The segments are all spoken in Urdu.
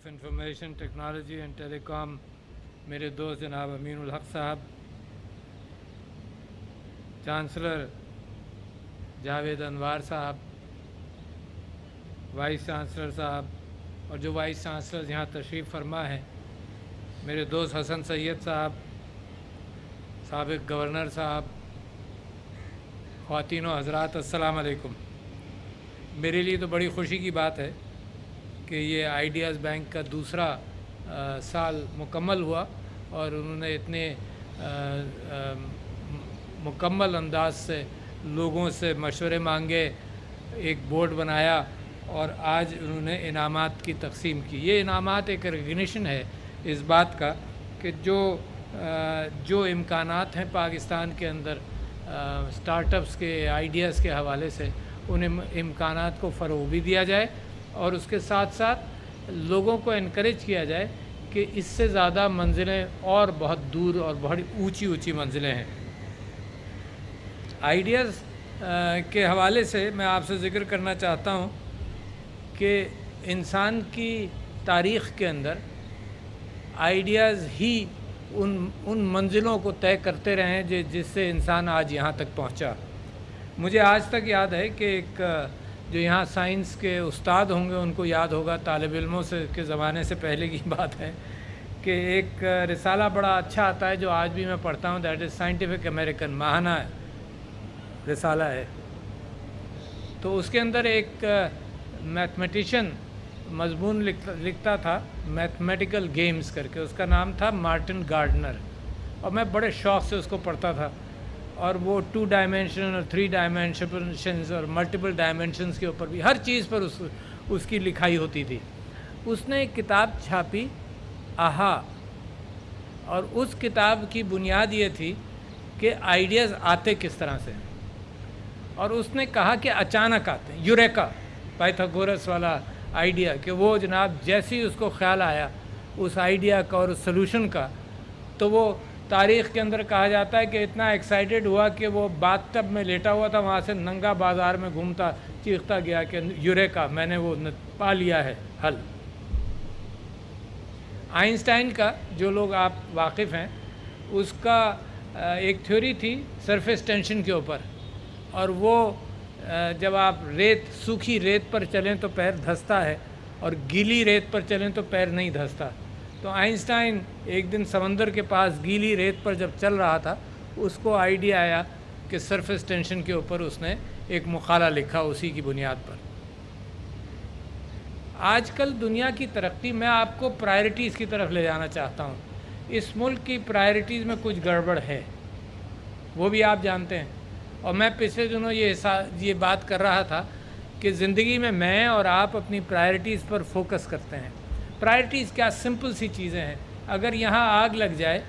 آف انفارمیشن ٹیکنالوجی اینڈ ٹیلی کام میرے دوست جناب امین الحق صاحب، چانسلر جاوید انوار صاحب، وائس چانسلر صاحب اور جو وائس چانسلر یہاں تشریف فرما ہیں، میرے دوست حسن سید صاحب، سابق گورنر صاحب، خواتین و حضرات، السلام علیکم۔ میرے لیے تو بڑی خوشی کی بات ہے کہ یہ آئیڈیاز بینک کا دوسرا سال مکمل ہوا اور انہوں نے اتنے مکمل انداز سے لوگوں سے مشورے مانگے، ایک بورڈ بنایا اور آج انہوں نے انعامات کی تقسیم کی۔ یہ انعامات ایک ریکگنیشن ہے اس بات کا کہ جو امکانات ہیں پاکستان کے اندر سٹارٹ اپس کے آئیڈیاز کے حوالے سے، ان امکانات کو فروغ بھی دیا جائے اور اس کے ساتھ ساتھ لوگوں کو انکریج کیا جائے کہ اس سے زیادہ منزلیں اور بہت دور اور بہت اونچی منزلیں ہیں۔ آئیڈیاز کے حوالے سے میں آپ سے ذکر کرنا چاہتا ہوں کہ انسان کی تاریخ کے اندر آئیڈیاز ہی ان منزلوں کو طے کرتے رہے ہیں جس سے انسان آج یہاں تک پہنچا۔ مجھے آج تک یاد ہے کہ ایک جو یہاں سائنس کے استاد ہوں گے ان کو یاد ہوگا، طالب علموں کے زمانے سے پہلے کی بات ہے کہ ایک رسالہ بڑا اچھا آتا ہے جو آج بھی میں پڑھتا ہوں، دیٹ از سائنٹیفک امریکن، ماہانہ رسالہ ہے۔ تو اس کے اندر ایک میتھمیٹیشین مضمون لکھتا تھا، میتھمیٹیکل گیمز کر کے، اس کا نام تھا مارٹن گارڈنر، اور میں بڑے شوق سے اس کو پڑھتا تھا، اور وہ 2 ڈائمینشن اور 3 ڈائمینشنز اور ملٹیپل ڈائمینشنز کے اوپر بھی ہر چیز پر اس کی لکھائی ہوتی تھی۔ اس نے ایک کتاب چھاپی، آہا، اور اس کتاب کی بنیاد یہ تھی کہ آئیڈیاز آتے کس طرح سے، اور اس نے کہا کہ اچانک آتے ہیں، یوریکا، پائتھاگورس والا آئیڈیا، کہ وہ جناب جیسے ہی اس کو خیال آیا اس آئیڈیا کا اور اس سلوشن کا، تو وہ تاریخ کے اندر کہا جاتا ہے کہ اتنا ایکسائٹڈ ہوا کہ وہ باتھ ٹب میں لیٹا ہوا تھا، وہاں سے ننگا بازار میں گھومتا چیختا گیا کہ یوریکا، میں نے وہ پا لیا ہے حل۔ آئنسٹائن کا، جو لوگ آپ واقف ہیں، اس کا ایک تھیوری تھی سرفیس ٹینشن کے اوپر، اور وہ جب آپ سوکھی ریت پر چلیں تو پیر دھستا ہے اور گیلی ریت پر چلیں تو پیر نہیں دھستا۔ تو آئنسٹائن ایک دن سمندر کے پاس گیلی ریت پر جب چل رہا تھا، اس کو آئیڈیا آیا کہ سرفیس ٹینشن کے اوپر اس نے ایک مقالہ لکھا اسی کی بنیاد پر۔ آج کل دنیا کی ترقی، میں آپ کو پرائرٹیز کی طرف لے جانا چاہتا ہوں۔ اس ملک کی پرائرٹیز میں کچھ گڑبڑ ہے، وہ بھی آپ جانتے ہیں، اور میں پچھلے دنوں یہ بات کر رہا تھا کہ زندگی میں اور آپ اپنی پرائرٹیز پر فوکس کرتے ہیں۔ پرائرٹیز کیا سمپل سی چیزیں ہیں، اگر یہاں آگ لگ جائے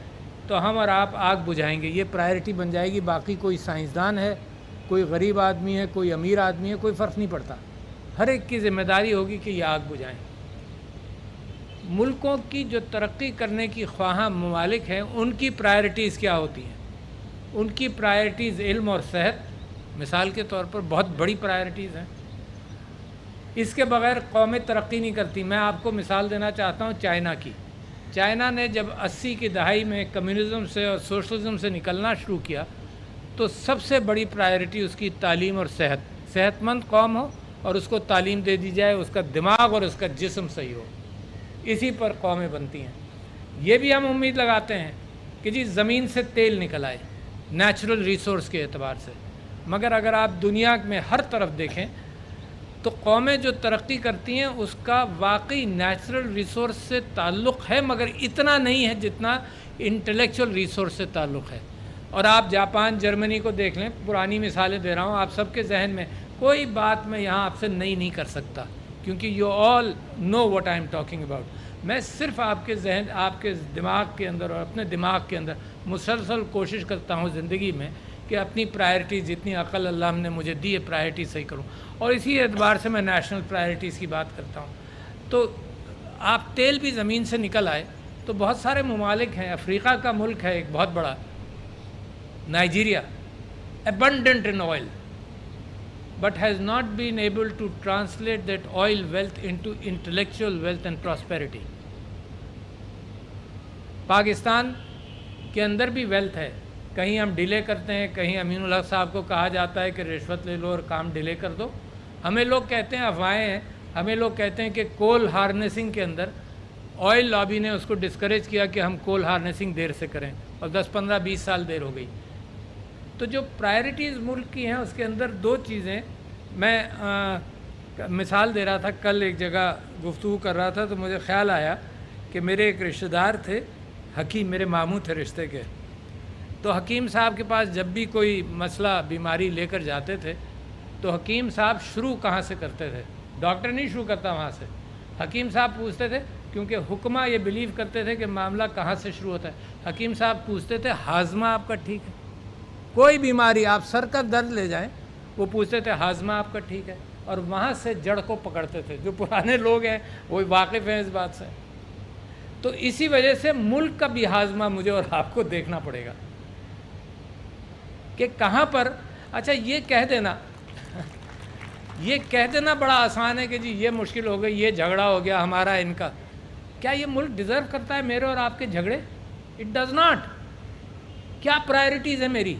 تو ہم اور آپ آگ بجھائیں گے، یہ پرائرٹی بن جائے گی۔ باقی کوئی سائنسدان ہے، کوئی غریب آدمی ہے، کوئی امیر آدمی ہے، کوئی فرق نہیں پڑتا، ہر ایک کی ذمہ داری ہوگی کہ یہ آگ بجھائیں۔ ملکوں کی جو ترقی کرنے کی خواہاں ممالک ہیں، ان کی پرائرٹیز کیا ہوتی ہیں؟ ان کی پرائرٹیز علم اور صحت مثال کے طور پر بہت بڑی پرائرٹیز ہیں، اس کے بغیر قومیں ترقی نہیں کرتی۔ میں آپ کو مثال دینا چاہتا ہوں چائنا کی۔ چائنا نے جب 80 کی دہائی میں کمیونزم سے اور سوشلزم سے نکلنا شروع کیا تو سب سے بڑی پرائرٹی اس کی تعلیم اور صحت مند قوم ہو اور اس کو تعلیم دے دی جائے، اس کا دماغ اور اس کا جسم صحیح ہو، اسی پر قومیں بنتی ہیں۔ یہ بھی ہم امید لگاتے ہیں کہ جی زمین سے تیل نکل آئے نیچرل ریسورس کے اعتبار سے، مگر اگر آپ دنیا میں ہر طرف دیکھیں تو قومیں جو ترقی کرتی ہیں اس کا واقعی نیچرل ریسورس سے تعلق ہے، مگر اتنا نہیں ہے جتنا انٹلیکچول ریسورس سے تعلق ہے۔ اور آپ جاپان، جرمنی کو دیکھ لیں، پرانی مثالیں دے رہا ہوں آپ سب کے ذہن میں، کوئی بات میں یہاں آپ سے نہیں کر سکتا، کیونکہ you all know what I am talking about. میں صرف آپ کے دماغ کے اندر اور اپنے دماغ کے اندر مسلسل کوشش کرتا ہوں زندگی میں کہ اپنی پرائرٹیز، جتنی عقل اللہ نے مجھے دی ہے، پرائرٹیز صحیح کروں، اور اسی اعتبار سے میں نیشنل پرائرٹیز کی بات کرتا ہوں۔ تو آپ تیل بھی زمین سے نکل آئے تو بہت سارے ممالک ہیں، افریقہ کا ملک ہے ایک بہت بڑا، Nigeria, abundant in oil, but has not been able to translate that oil wealth into intellectual wealth and prosperity. Pakistan کے اندر بھی ویلتھ ہے, کہیں ہم ڈیلے کرتے ہیں, کہیں امین الحق صاحب کو کہا جاتا ہے کہ رشوت لے لو اور کام ڈیلے کر دو. ہمیں لوگ کہتے ہیں, افواہیں ہیں, ہمیں لوگ کہتے ہیں کہ کول ہارنیسنگ کے اندر آئل لابی نے اس کو ڈسکریج کیا کہ ہم کول ہارنیسنگ دیر سے کریں, اور 10, 15, 20 سال دیر ہو گئی. تو جو پرائرٹیز ملک کی ہیں اس کے اندر دو چیزیں, میں مثال دے رہا تھا, کل ایک جگہ گفتگو کر رہا تھا تو مجھے خیال آیا کہ میرے ایک رشتہ دار تھے, حکیم, میرے ماموں تھے رشتے کے. تو حکیم صاحب کے پاس جب بھی کوئی مسئلہ بیماری لے کر جاتے تھے تو حکیم صاحب شروع کہاں سے کرتے تھے؟ ڈاکٹر نہیں شروع کرتا وہاں سے, حکیم صاحب پوچھتے تھے, کیونکہ حکمہ یہ بلیو کرتے تھے کہ معاملہ کہاں سے شروع ہوتا ہے. حکیم صاحب پوچھتے تھے ہاضمہ آپ کا ٹھیک ہے؟ کوئی بیماری, آپ سر کا درد لے جائیں, وہ پوچھتے تھے ہاضمہ آپ کا ٹھیک ہے, اور وہاں سے جڑ کو پکڑتے تھے. جو پرانے لوگ ہیں وہ واقف ہیں اس بات سے. تو اسی وجہ سے ملک کا بھی ہاضمہ مجھے اور آپ کو دیکھنا پڑے گا کہ کہاں پر. اچھا یہ کہہ دینا بڑا آسان ہے کہ جی یہ مشکل ہو گئی, یہ جھگڑا ہو گیا ہمارا ان کا. کیا یہ ملک ڈیزرو کرتا ہے میرے اور آپ کے جھگڑے؟ It does not. کیا پرائرٹیز ہے میری؟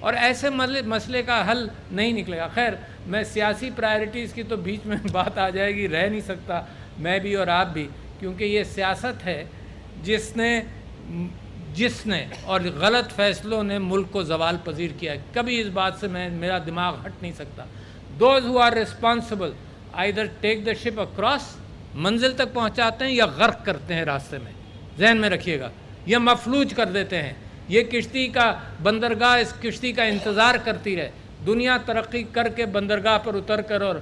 اور ایسے مسئلے کا حل نہیں نکلے گا. خیر, میں سیاسی پرائرٹیز کی تو بیچ میں بات آ جائے گی, رہ نہیں سکتا میں بھی اور آپ بھی, کیونکہ یہ سیاست ہے جس نے اور غلط فیصلوں نے ملک کو زوال پذیر کیا ہے. کبھی اس بات سے میرا دماغ ہٹ نہیں سکتا. Those who are responsible either take the ship across, منزل تک پہنچاتے ہیں, یا غرق کرتے ہیں راستے میں. ذہن میں رکھیے گا, یا مفلوج کر دیتے ہیں. یہ کشتی کا بندرگاہ اس کشتی کا انتظار کرتی رہے, دنیا ترقی کر کے بندرگاہ پر اتر کر اور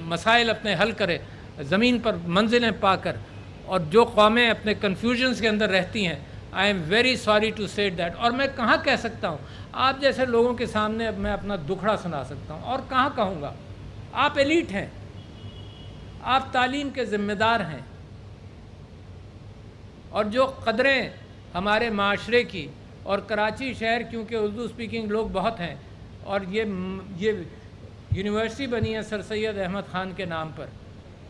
مسائل اپنے حل کرے, زمین پر منزلیں پا کر. اور جو قومیں اپنے کنفیوژنس کے اندر رہتی ہیں, I am very sorry to say that. اور میں کہاں کہہ سکتا ہوں آپ جیسے لوگوں کے سامنے, اب میں اپنا دکھڑا سنا سکتا ہوں, اور کہاں کہوں گا؟ آپ ایلیٹ ہیں, آپ تعلیم کے ذمہ دار ہیں, اور جو قدریں ہمارے معاشرے کی, اور کراچی شہر کیونکہ اردو سپیکنگ لوگ بہت ہیں, اور یہ یونیورسٹی بنی ہے سر سید احمد خان کے نام پر,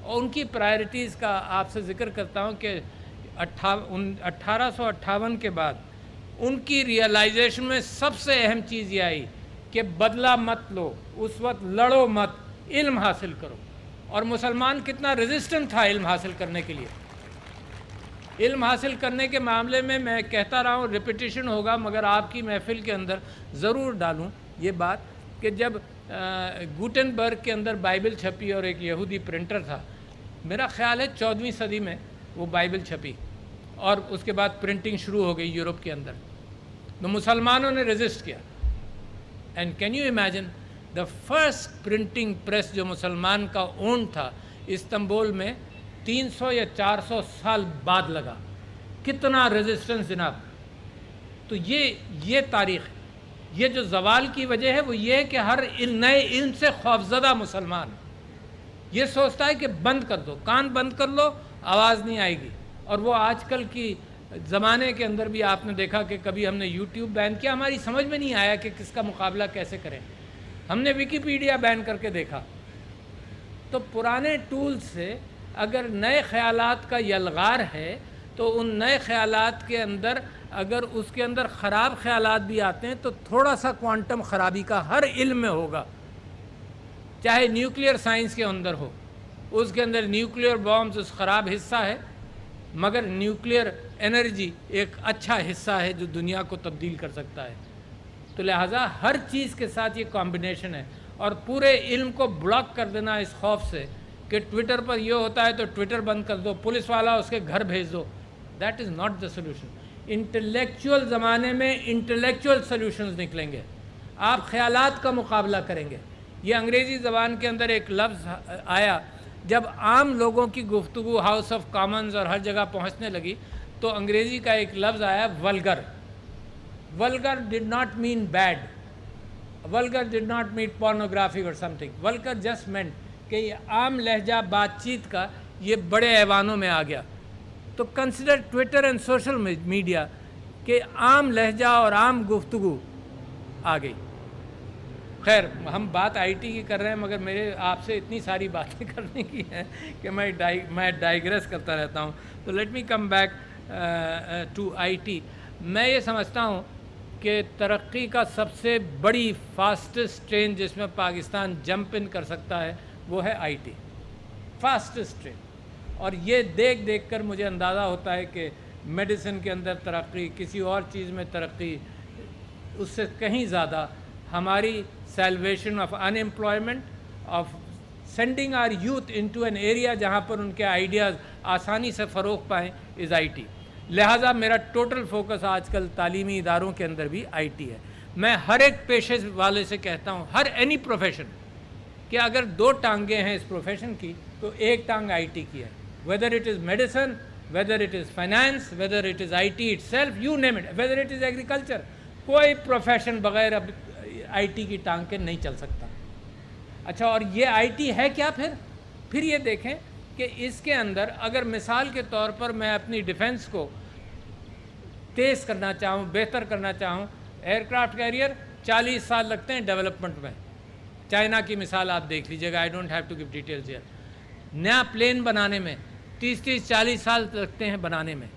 اور ان کی پرائرٹیز کا آپ سے ذکر کرتا ہوں کہ 1858 کے بعد ان کی ریئلائزیشن میں سب سے اہم چیز یہ آئی کہ بدلہ مت لو, اس وقت لڑو مت, علم حاصل کرو. اور مسلمان کتنا ریزسٹنٹ تھا علم حاصل کرنے کے لیے. علم حاصل کرنے کے معاملے میں کہتا رہا ہوں, ریپیٹیشن ہوگا, مگر آپ کی محفل کے اندر ضرور ڈالوں یہ بات کہ جب گوٹنبرگ کے اندر بائبل چھپی, اور ایک یہودی پرنٹر تھا, میرا خیال ہے 14ویں صدی میں وہ بائبل چھپی, اور اس کے بعد پرنٹنگ شروع ہو گئی یورپ کے اندر. تو مسلمانوں نے ریزسٹ کیا. And can you imagine the first printing press جو مسلمان کا اون تھا استنبول میں 300 یا 400 سال بعد لگا. کتنا ریزسٹنس جناب. تو یہ تاریخ ہے. یہ جو زوال کی وجہ ہے وہ یہ ہے کہ ہر نئے علم سے خوفزدہ مسلمان یہ سوچتا ہے کہ بند کر دو, کان بند کر لو, آواز نہیں آئے گی. اور وہ آج کل کی زمانے کے اندر بھی آپ نے دیکھا کہ کبھی ہم نے یوٹیوب بین کیا, ہماری سمجھ میں نہیں آیا کہ کس کا مقابلہ کیسے کریں. ہم نے ویکیپیڈیا بین کر کے دیکھا. تو پرانے ٹولز سے اگر نئے خیالات کا یلغار ہے تو ان نئے خیالات کے اندر اگر اس کے اندر خراب خیالات بھی آتے ہیں تو تھوڑا سا کوانٹم خرابی کا ہر علم میں ہوگا. چاہے نیوکلیئر سائنس کے اندر ہو, اس کے اندر نیوکلیئر بامز اس خراب حصہ ہے, مگر نیوکلیئر انرجی ایک اچھا حصہ ہے جو دنیا کو تبدیل کر سکتا ہے. تو لہٰذا ہر چیز کے ساتھ یہ کمبینیشن ہے. اور پورے علم کو بلاک کر دینا اس خوف سے کہ ٹویٹر پر یہ ہوتا ہے تو ٹویٹر بند کر دو, پولیس والا اس کے گھر بھیج دو, that is not the solution. Intellectual زمانے میں انٹلیکچوئل سولوشنز نکلیں گے. آپ خیالات کا مقابلہ کریں گے. یہ انگریزی زبان کے اندر ایک لفظ آیا جب عام لوگوں کی گفتگو ہاؤس آف کامنز اور ہر جگہ پہنچنے لگی, تو انگریزی کا ایک لفظ آیا vulgar. Vulgar did not mean bad, vulgar did not mean pornography اور something. Vulgar just meant کہ یہ عام لہجہ بات چیت کا یہ بڑے ایوانوں میں آ گیا. تو consider Twitter and social media کہ عام لہجہ اور عام گفتگو آ گئی. خیر ہم بات آئی ٹی کی کر رہے ہیں مگر میرے آپ سے اتنی ساری باتیں کرنے کی ہیں کہ میں ڈائیگریس کرتا رہتا ہوں. تو let me come back to IT. میں یہ سمجھتا ہوں کہ ترقی کا سب سے بڑی فاسٹسٹ ٹرین جس میں پاکستان جمپ ان کر سکتا ہے وہ ہے آئی ٹی. Fastest train. اور یہ دیکھ دیکھ کر مجھے اندازہ ہوتا ہے کہ میڈیسن کے اندر ترقی، کسی اور چیز میں ترقی، اس سے کہیں زیادہ ہماری salvation of unemployment, of sending our youth into an area جہاں پر ان کے آئیڈیاز آسانی سے فروغ پائیں، از آئی ٹی. لہٰذا میرا ٹوٹل فوکس آج کل تعلیمی اداروں کے اندر بھی آئی ٹی ہے. میں ہر ایک پیشے والے سے کہتا ہوں، ہر اینی پروفیشن، کہ اگر 2 ٹانگیں ہیں اس پروفیشن کی تو ایک ٹانگ آئی ٹی کی ہے. whether it is medicine, whether it is finance, whether it is IT itself, you name it, whether it is agriculture, کوئی پروفیشن بغیر اب آئی ٹی کی ٹانگ کے نہیں چل سکتا. اچھا، اور یہ آئی ٹی ہے کیا پھر یہ دیکھیں کہ اس کے اندر اگر مثال کے طور پر میں اپنی ڈیفنس کو تیز کرنا چاہوں، بہتر کرنا چاہوں، ایئر کرافٹ کیریئر 40 سال لگتے ہیں ڈیولپمنٹ میں. چائنا کی مثال آپ دیکھ لیجیے گا، I don't have to give details here. نیا پلین بنانے میں 30-40 سال لگتے ہیں بنانے میں.